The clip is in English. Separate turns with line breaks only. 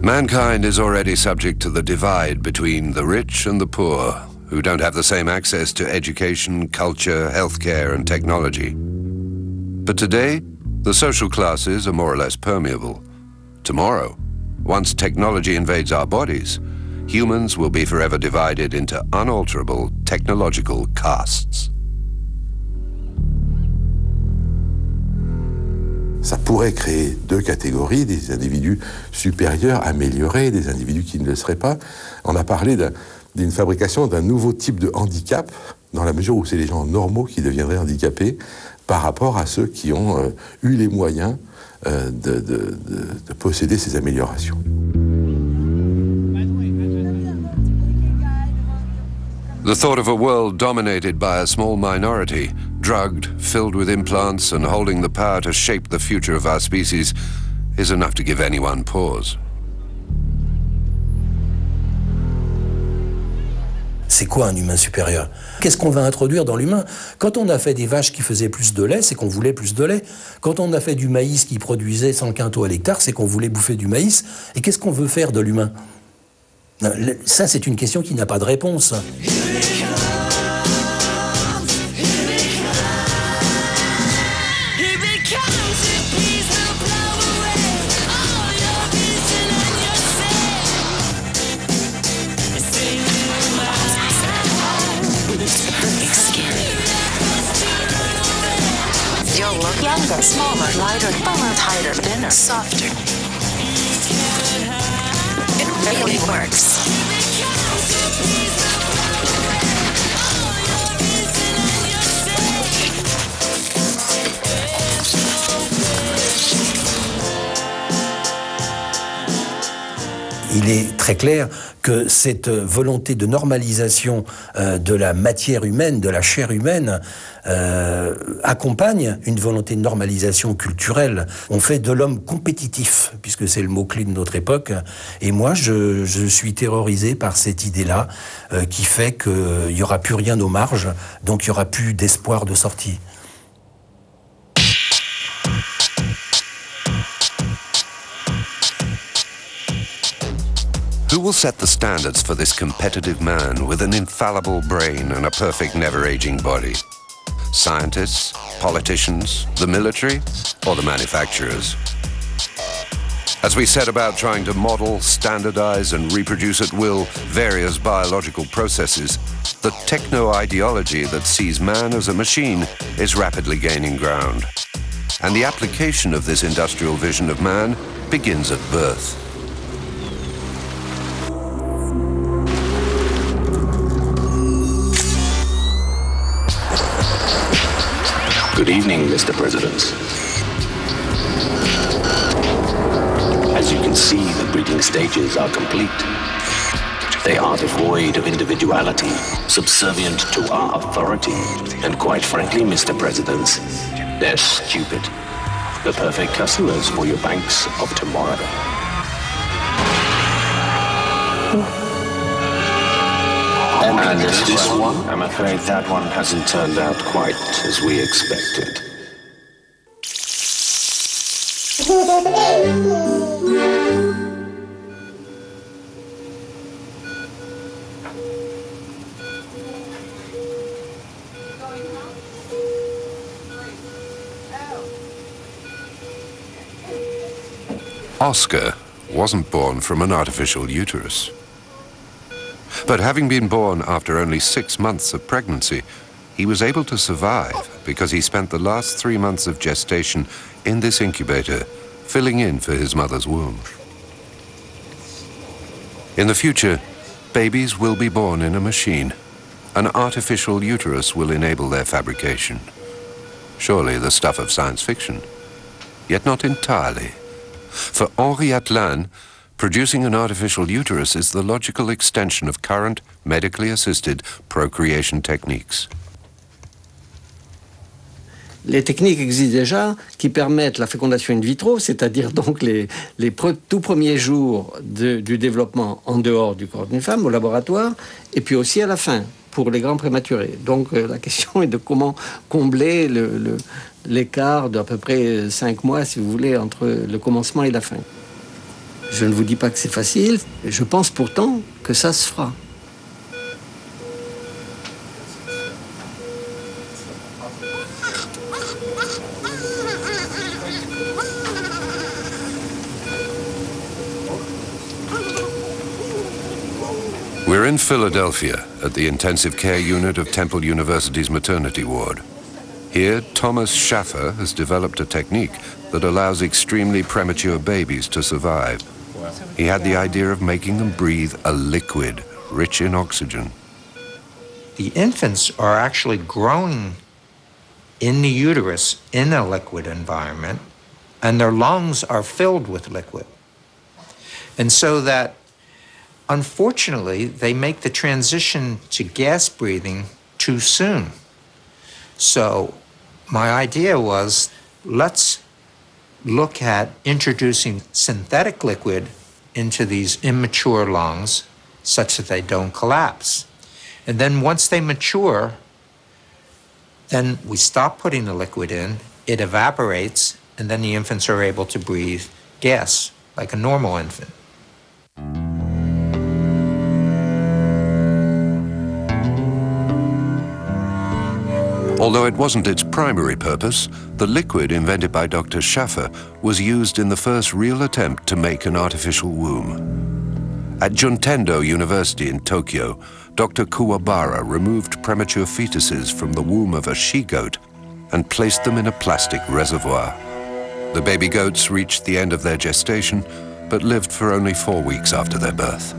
Mankind is already subject to the divide between the rich and the poor, who don't have the same access to education, culture, healthcare, and technology. But today, the social classes are more or less permeable. Tomorrow, once technology invades our bodies, humans will be forever divided into unalterable technological castes.
Ça pourrait créer deux catégories, des individus supérieurs, améliorés, des individus qui ne le seraient pas. On a parlé d'une fabrication d'un nouveau type de handicap, dans la mesure où c'est les gens normaux qui deviendraient handicapés par rapport à ceux qui ont eu les moyens de posséder ces améliorations.
The thought of a world dominated by a small minority, drugged, filled with implants, and holding the power to shape the future of our species is enough to give anyone pause.
C'est quoi un humain supérieur? Qu'est-ce qu'on va introduire dans l'humain? Quand on a fait des vaches qui faisaient plus de lait, c'est qu'on voulait plus de lait. Quand on a fait du maïs qui produisait 100 quintaux à l'hectare, c'est qu'on voulait bouffer du maïs. Et qu'est-ce qu'on veut faire de l'humain? Ça, c'est une question qui n'a pas de réponse.
Younger, smaller, lighter, fuller, tighter, thinner, softer. It really works.
Il est très clair que cette volonté de normalisation de la matière humaine, de la chair humaine, accompagne une volonté de normalisation culturelle. On fait de l'homme compétitif, puisque c'est le mot-clé de notre époque. Et moi, je suis terrorisé par cette idée-là, qui fait qu'il n'y aura plus rien aux marges, donc il n'y aura plus d'espoir de sortie.
Who will set the standards for this competitive man with an infallible brain and a perfect never-aging body? Scientists, politicians, the military, or the manufacturers? As we set about trying to model, standardize, and reproduce at will various biological processes, the techno-ideology that sees man as a machine is rapidly gaining ground. And the application of this industrial vision of man begins at birth.
Good evening, Mr. President. As you can see, the breeding stages are complete. They are devoid of individuality, subservient to our authority, and quite frankly, Mr. President, they're stupid. The perfect customers for your banks of tomorrow. And this one, I'm afraid that one hasn't turned out quite as we expected.
Oscar wasn't born from an artificial uterus. But having been born after only 6 months of pregnancy, he was able to survive because he spent the last 3 months of gestation in this incubator, filling in for his mother's womb. In the future, babies will be born in a machine. An artificial uterus will enable their fabrication. Surely the stuff of science fiction, yet not entirely. For Henri Atlan, producing an artificial uterus is the logical extension of current medically assisted procreation techniques.
Les techniques existent déjà qui permettent la fécondation in vitro, c'est-à-dire donc les tout premiers jours du développement en dehors du corps d'une femme, au laboratoire, et puis aussi à la fin, pour les grands prématurés. Donc la question est de comment combler l'écart d'à peu près 5 mois, si vous voulez, entre le commencement et la fin. Je ne vous dis pas que c'est facile, je pense pourtant que ça se fera.
We're in Philadelphia at the intensive care unit of Temple University's maternity ward. Here, Thomas Schaffer has developed a technique that allows extremely premature babies to survive. He had the idea of making them breathe a liquid rich in oxygen.
The infants are actually growing in the uterus in a liquid environment, and their lungs are filled with liquid. And so that, unfortunately, they make the transition to gas breathing too soon. So my idea was, let's look at introducing synthetic liquid into these immature lungs such that they don't collapse. And then once they mature, then we stop putting the liquid in, it evaporates, and then the infants are able to breathe gas like a normal infant.
Although it wasn't its primary purpose, the liquid invented by Dr. Schaffer was used in the first real attempt to make an artificial womb. At Juntendo University in Tokyo, Dr. Kuwabara removed premature fetuses from the womb of a she-goat and placed them in a plastic reservoir. The baby goats reached the end of their gestation, but lived for only 4 weeks after their birth.